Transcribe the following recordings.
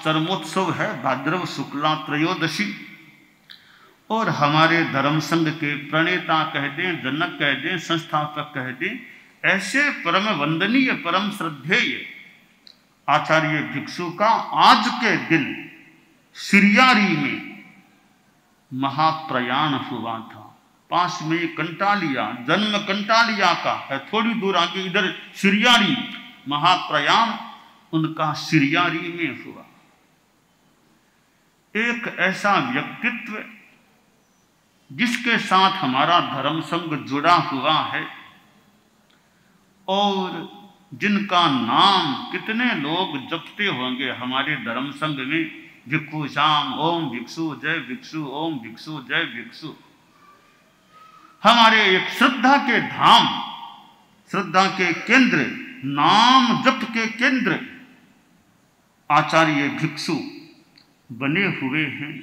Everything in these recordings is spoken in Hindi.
चरमोत्सव है, भाद्रव शुक्ला त्रयोदशी, और हमारे धर्म संघ के प्रणेता कह दें, जनक कह दें, संस्थापक कह दें, ऐसे परम वंदनीय परम श्रद्धेय आचार्य भिक्षु का आज के दिन सिरियारी में महाप्रयाण हुआ था। पास में कंटालिया, जन्म कंटालिया का है, थोड़ी दूर आगे इधर सिरियारी, महाप्रयाण उनका सिरियारी में हुआ। एक ऐसा व्यक्तित्व जिसके साथ हमारा धर्म संघ जुड़ा हुआ है और जिनका नाम कितने लोग जपते होंगे हमारे धर्म संघ में, भिक्षु श्याम, ओम भिक्षु जय भिक्षु, ओम भिक्षु जय भिक्षु। हमारे एक श्रद्धा के धाम, श्रद्धा के केंद्र, नाम जप के केंद्र आचार्य भिक्षु बने हुए हैं।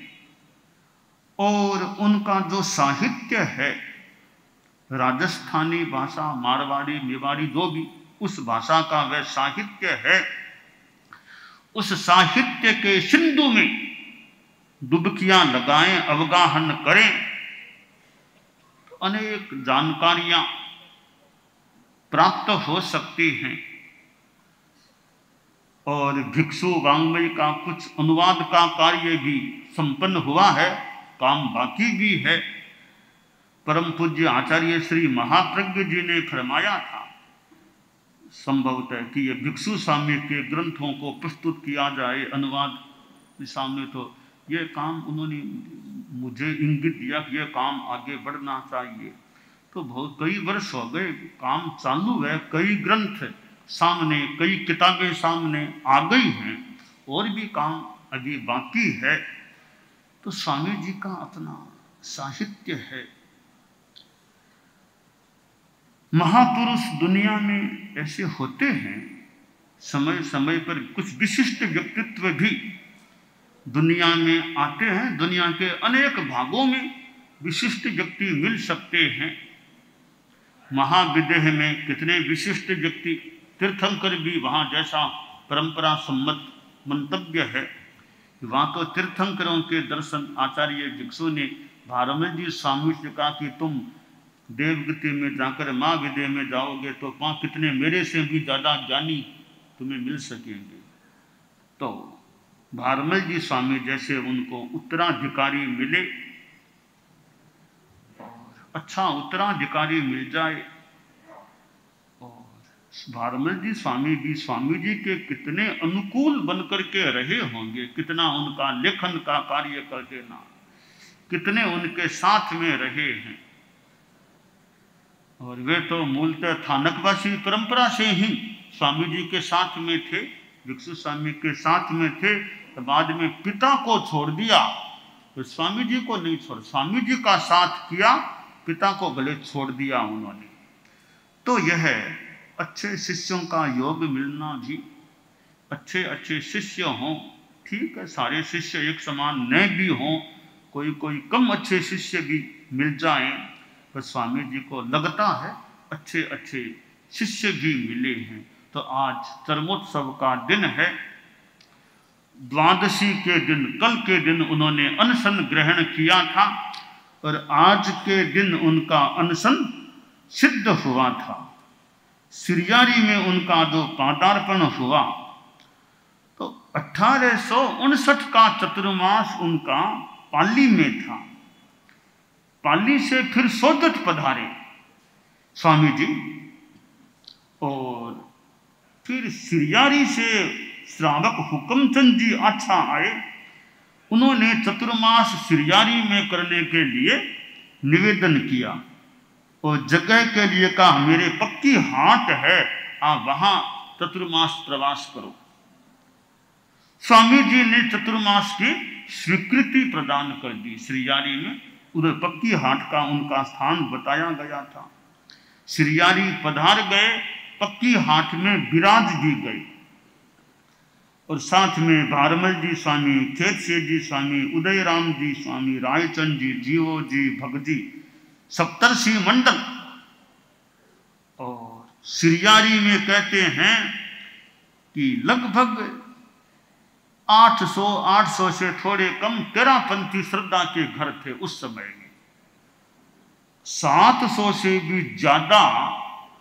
और उनका जो साहित्य है, राजस्थानी भाषा, मारवाड़ी, मेवाड़ी, जो भी उस भाषा का वह साहित्य है, उस साहित्य के सिंधु में डुबकियां लगाएं, अवगाहन करें तो अनेक जानकारियां प्राप्त हो सकती हैं। और भिक्षु वाङ्मय का कुछ अनुवाद का कार्य भी संपन्न हुआ है, काम बाकी भी है। परम पूज्य आचार्य श्री महाप्रज्ञ जी ने फरमाया था संभवतः कि ये भिक्षु स्वामी के ग्रंथों को प्रस्तुत किया जाए अनुवाद के सामने, तो ये काम उन्होंने मुझे इंगित दिया कि यह काम आगे बढ़ना चाहिए। तो बहुत कई वर्ष हो गए, काम चालू है, कई ग्रंथ सामने, कई किताबें सामने आ गई हैं, और भी काम अभी बाकी है। तो स्वामी जी का अपना साहित्य है। महापुरुष दुनिया में ऐसे होते हैं, समय समय पर कुछ विशिष्ट व्यक्तित्व भी दुनिया में आते हैं। दुनिया के अनेक भागों में विशिष्ट व्यक्ति मिल सकते हैं। महाविदेह में कितने विशिष्ट व्यक्ति, तीर्थंकर भी वहाँ जैसा परंपरा सम्मत मंतव्य है, वहाँ तो तीर्थंकरों के दर्शन आचार्य भिक्षु ने भारमल जी स्वामी से कहा कि तुम देवगति में जाकर माँ विदेह में जाओगे तो वहाँ कितने मेरे से भी ज़्यादा ज्ञानी तुम्हें मिल सकेंगे। तो भारमल जी स्वामी जैसे उनको उत्तराधिकारी मिले, और अच्छा उत्तराधिकारी मिल जाए। और भारमल जी स्वामी जी के कितने अनुकूल बनकर के रहे होंगे, कितना उनका लेखन का कार्य कर देना, कितने उनके साथ में रहे हैं। और वे तो मूलतः थानकवासी परंपरा से ही स्वामी जी के साथ में थे, भिक्षु स्वामी के साथ में थे। तो बाद में पिता को छोड़ दिया, तो स्वामी जी को नहीं छोड़, स्वामी जी का साथ किया, पिता को गले छोड़ दिया उन्होंने। तो यह अच्छे शिष्यों का योग मिलना भी, अच्छे अच्छे शिष्य हों, ठीक है, सारे शिष्य एक समान न भी हों, कोई कोई कम अच्छे शिष्य भी मिल जाएं, पर स्वामी जी को लगता है अच्छे अच्छे शिष्य भी मिले हैं। तो आज चरमोत्सव का दिन है, द्वादशी के दिन, कल के दिन उन्होंने अनशन ग्रहण किया था और आज के दिन उनका अनशन सिद्ध हुआ था। सिरियारी में उनका जो पादार्पण हुआ, तो 1859 का चतुर्मास उनका पाली में था। पाली से फिर सोदत पधारे स्वामी जी, और फिर सिरियारी से श्रावक हुकमचंद जी अच्छा आए। उन्होंने चतुर्मास सिरियारी में करने के लिए निवेदन किया और जगह के लिए कहा मेरे पक्की हाट है, आप वहां चतुर्मास प्रवास करो। स्वामी जी ने चतुर्मास की स्वीकृति प्रदान कर दी। सिरियारी में उधर पक्की हाट का उनका स्थान बताया गया था। सिरियारी पधार गए, पक्की हाट में विराज भी गए, और साथ में भारमल जी स्वामी, खेतसे जी स्वामी, उदयराम जी स्वामी, रायचंद जी, जीवो जी, भगजी, सप्तर्षि मंडल। और सिरियारी में कहते हैं कि लगभग 800 से थोड़े कम तेरापंथी श्रद्धा के घर थे उस समय में। 700 से भी ज्यादा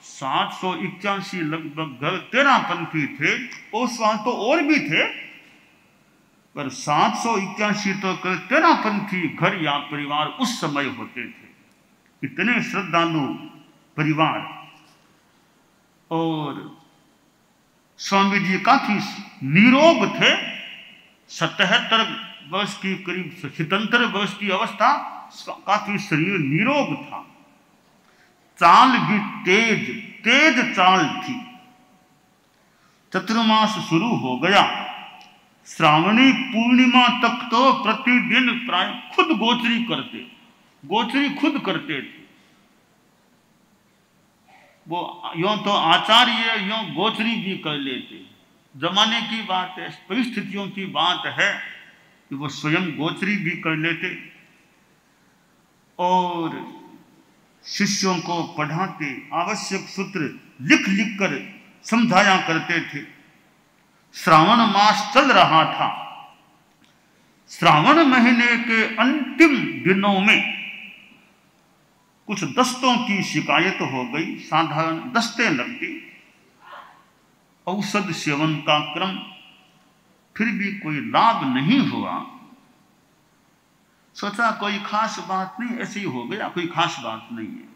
781 लगभग घर तेरापंथी थे। उस वहां तो और भी थे, पर 781 तो तेरापंथी घर या परिवार उस समय होते थे। इतने श्रद्धालु परिवार। और स्वामी जी काफी निरोग थे। 77 वर्ष की करीब 77 वर्ष की अवस्था, काफी शरीर निरोग था। चाल भी तेज चाल थी। चतुर्मास शुरू हो गया। श्रावणी पूर्णिमा तक तो प्रतिदिन प्राय खुद गोचरी करते थे। वो यों तो आचार्य यों गोचरी भी कर लेते। जमाने की बात है, परिस्थितियों की बात है कि वो स्वयं गोचरी भी कर लेते और शिष्यों को पढ़ाते, आवश्यक सूत्र लिख लिख कर समझाया करते थे। श्रावण मास चल रहा था। श्रावण महीने के अंतिम दिनों में कुछ दस्तों की शिकायत हो गई। साधारण दस्ते लग गई। औषध सेवन का क्रम, फिर भी कोई लाभ नहीं हुआ। सोचा कोई खास बात नहीं, ऐसे ही हो गया, कोई खास बात नहीं है।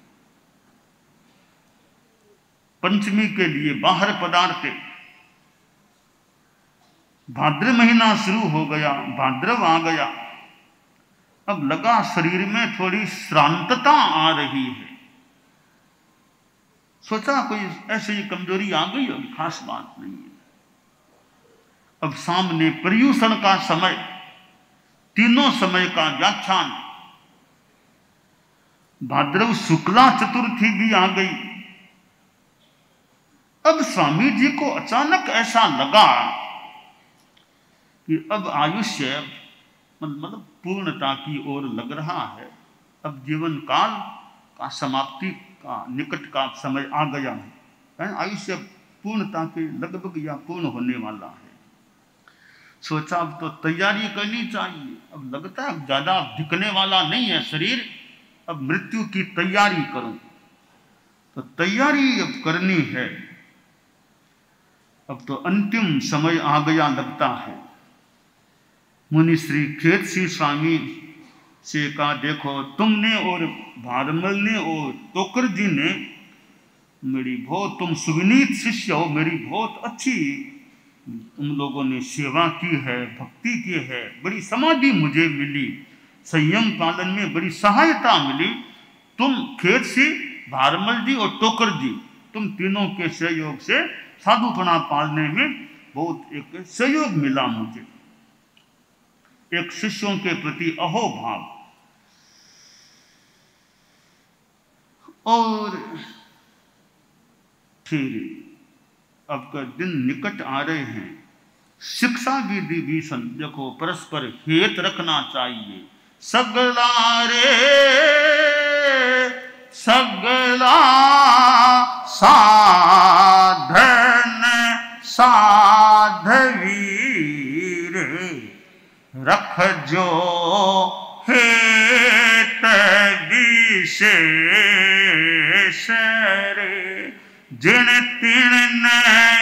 पंचमी के लिए बाहर पधारते। भाद्र महीना शुरू हो गया, भाद्रव आ गया। अब लगा शरीर में थोड़ी श्रांतता आ रही है। सोचा कोई ऐसे ही कमजोरी आ गई, अब खास बात नहीं है। अब सामने पर्यूषण का समय, तीनों समय का व्याख्यान। भाद्रव शुक्ला चतुर्थी भी आ गई। अब स्वामी जी को अचानक ऐसा लगा कि अब आयुष्य मतलब पूर्णता की ओर लग रहा है। अब जीवन काल का समाप्ति का निकट का समय आ गया है। आयुष्य पूर्णता के लगभग या पूर्ण होने वाला है। सोचा अब तो तैयारी करनी चाहिए। अब लगता है ज्यादा दिखने वाला नहीं है शरीर, अब मृत्यु की तैयारी करूं। तो तैयारी अब करनी है। अब तो अंतिम समय आ गया लगता है। मुनि श्री खेतसी स्वामी से कहा, देखो तुमने और भारमल ने और टोकर जी ने मेरी बहुत, तुम सुविनीत शिष्य हो, मेरी बहुत अच्छी तुम लोगों ने सेवा की है, भक्ति की है। बड़ी समाधि मुझे मिली, संयम पालन में बड़ी सहायता मिली। तुम खेतसी, भारमल जी और टोकर जी, तुम तीनों के सहयोग से साधुपना पालने में बहुत एक सहयोग मिला मुझे, एक शिष्यों के प्रति अहोभाव। और फिर अब का दिन निकट आ रहे हैं। शिक्षा विधि भीषण, देखो परस्पर हेत रखना चाहिए। सगला रे सगला साधन साधवी रे, रख जो हेत विशेष रे, जिन तिन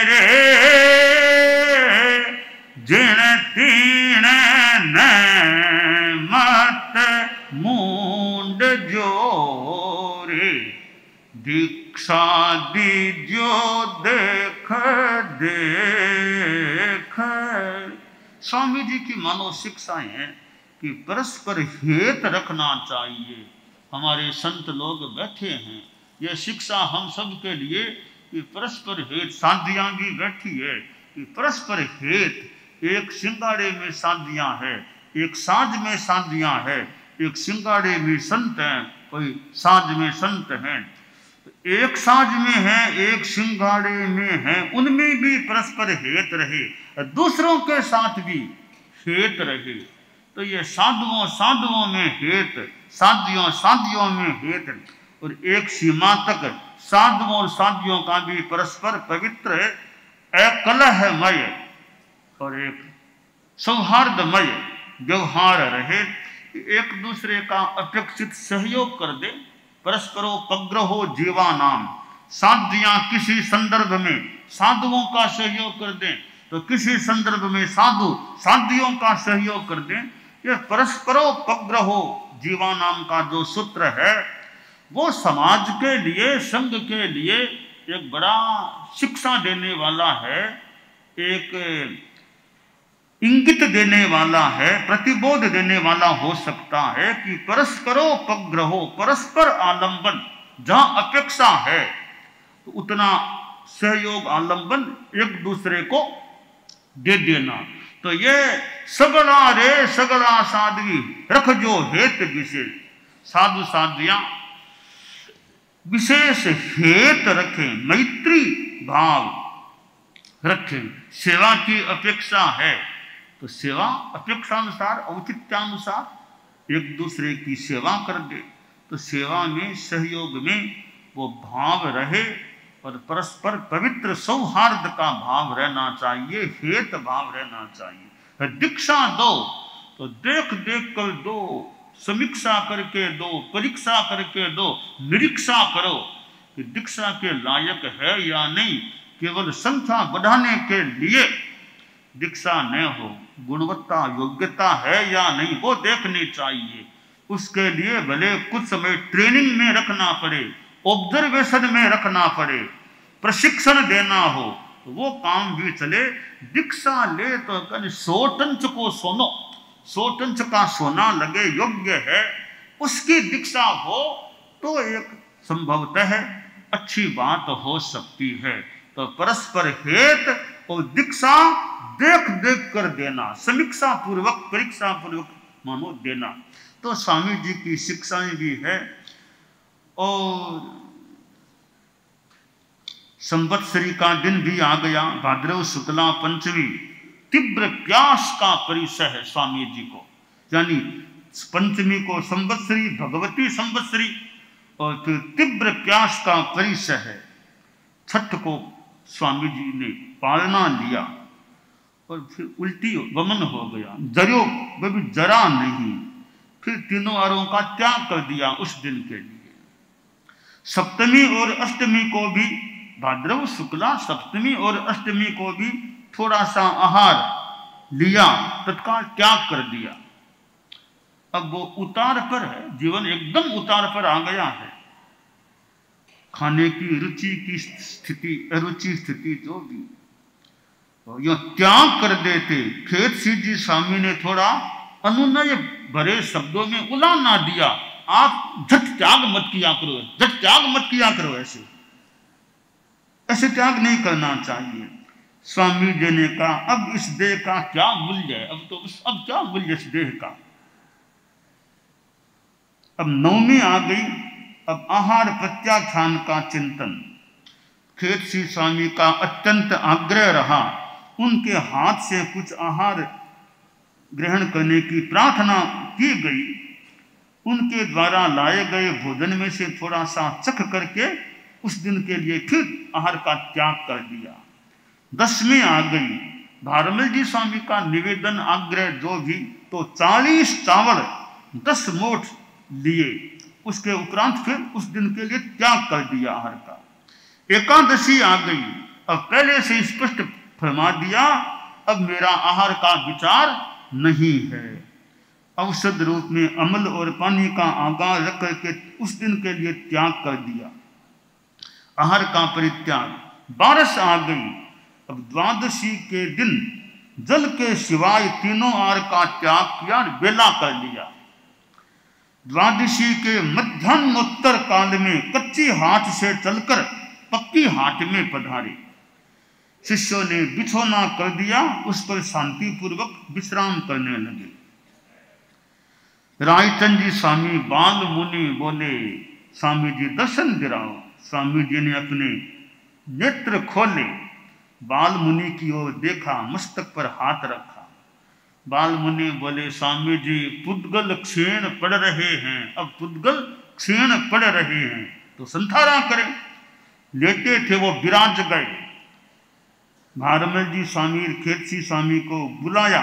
रे जिन तिन मत मूंड जोरे, दीक्षा दीजो देख देख। स्वामी जी की मानो शिक्षाएं हैं कि परस्पर हेत रखना चाहिए। हमारे संत लोग बैठे हैं, यह शिक्षा हम सब के लिए कि परस्पर हेत। साधियां भी बैठी है कि परस्पर हेत। एक सिंगाड़े में साधियां है, एक साज में साधियां है, एक सिंगाड़े में संत हैं, कोई साज में संत हैं। एक साज में है, एक सिंगाड़े में है, उनमें भी परस्पर हेत रहे, दूसरों के साथ भी हेत रहे। तो ये साधुओं में हेत, साधियों में हेत, और एक सीमा तक साधुओं और साधियों का भी परस्पर पवित्र एकलहमय और एक सौहार्दमय व्यवहार रहे, एक दूसरे का अपेक्षित सहयोग कर दे। परस्परोपग्रहो जीवानाम, साध्वियां किसी संदर्भ में साधुओं का सहयोग कर दें तो किसी संदर्भ में साधु साध्वियों का सहयोग कर दें। ये परस्परोपग्रहो जीवानाम का जो सूत्र है वो समाज के लिए, संघ के लिए एक बड़ा शिक्षा देने वाला है, एक इंगित देने वाला है, प्रतिबोध देने वाला हो सकता है कि परस्परोपग्रहो, परस्पर आलंबन, जहां अपेक्षा है तो उतना सहयोग आलंबन एक दूसरे को दे देना। तो ये सगड़ा रे सगड़ा साध्वी रख जो हेत विशेष, साधु साध्वियां विशेष हेत रखें, मैत्री भाव रखें। सेवा की अपेक्षा है तो सेवा अपेक्षानुसार, औचित्यानुसार एक दूसरे की सेवा कर दे। तो सेवा में, सहयोग में वो भाव रहे और परस्पर पवित्र सौहार्द का भाव रहना चाहिए, हेत भाव रहना चाहिए। दीक्षा दो तो देख देख कर दो, समीक्षा करके दो, परीक्षा करके दो, निरीक्षा करो कि दीक्षा के लायक है या नहीं। केवल संख्या बढ़ाने के लिए दीक्षा न हो, गुणवत्ता योग्यता है या नहीं वो देखनी चाहिए। उसके लिए भले कुछ समय ट्रेनिंग में रखना पड़े, ऑब्जर्वेशन में रखना पड़े, प्रशिक्षण देना हो तो वो काम भी चले। दीक्षा ले तो कहीं 100 टंच को सोनो, 100 टंच का सोना लगे, योग्य है, उसकी दीक्षा हो तो एक संभवतः अच्छी बात हो सकती है। तो परस्पर हेत और दीक्षा देख देख कर देना, समीक्षा पूर्वक, परीक्षा पूर्वक मानो देना। तो स्वामी जी की शिक्षाएं भी है। और संवत्सरी का दिन भी आ गया, भाद्रव शुक्ला पंचमी, तीव्र प्यास का परिचय है स्वामी जी को। यानी पंचमी को संवत्सरी, भगवती संवत्सरी, और फिर तीव्र प्यास का परिचय है। छठ को स्वामी जी ने पालना लिया और फिर उल्टी वमन हो गया, जरो वह भी जरा नहीं, फिर तीनों आरों का त्याग कर दिया उस दिन के लिए। सप्तमी और अष्टमी को भी, भाद्रव शुक्ला सप्तमी और अष्टमी को भी थोड़ा सा आहार लिया, तत्काल त्याग कर दिया। अब वो उतार पर है, जीवन एकदम उतार पर आ गया है। खाने की रुचि की स्थिति, अरुचि स्थिति जो भी, तो यह त्याग कर देते। खेत सिंह जी स्वामी ने थोड़ा अनुनय भरे शब्दों में उलाना दिया, आप झट त्याग मत किया करो, झट त्याग मत किया करो, ऐसे त्याग नहीं करना चाहिए। स्वामी जी ने कहा अब इस देह का क्या मूल्य है, अब क्या मूल्य इस देह का। अब नवमी आ गई, अब आहार प्रत्याख्यान का चिंतन। खेत सिंह स्वामी का अत्यंत आग्रह रहा, उनके हाथ से कुछ आहार ग्रहण करने की प्रार्थना की गई। उनके द्वारा लाए गए भोजन में से थोड़ा सा चख करके उस दिन के लिए फिर आहार का त्याग कर दिया। दसवीं आ गई, भारमल जी स्वामी का निवेदन आग्रह जो भी, तो 40 चावल 10 मोठ लिए, उसके उपरांत फिर उस दिन के लिए त्याग कर दिया आहार का। एकादशी आ गई, अब पहले से स्पष्ट फरमा दिया अब मेरा आहार का विचार नहीं है। औषध रूप में अमल और पानी का आगाह रख करके उस दिन के लिए त्याग कर दिया, आहार का परित्याग। 12 आ गई, अब द्वादशी के दिन जल के सिवाय तीनों आहार का त्याग किया, बेला कर लिया। द्वादशी के मध्यान्होत्तर काल में कच्ची हाथ से चलकर पक्की हाथ में पधारे। शिष्यों ने बिछोना कर दिया, उस पर शांति पूर्वक विश्राम करने लगे। रायचंद जी स्वामी बाल मुनि बोले स्वामी जी दर्शन दिलाओ। स्वामी जी ने अपने नेत्र खोले, बाल मुनि की ओर देखा, मस्तक पर हाथ रखा। बाल मुनि बोले स्वामी जी पुद्गल क्षीण पड़ रहे हैं, अब पुद्गल क्षीण पड़ रहे हैं तो संधारा करें। लेटे थे वो विराज गए। भारमल जी स्वामी खेत सिंह स्वामी को बुलाया,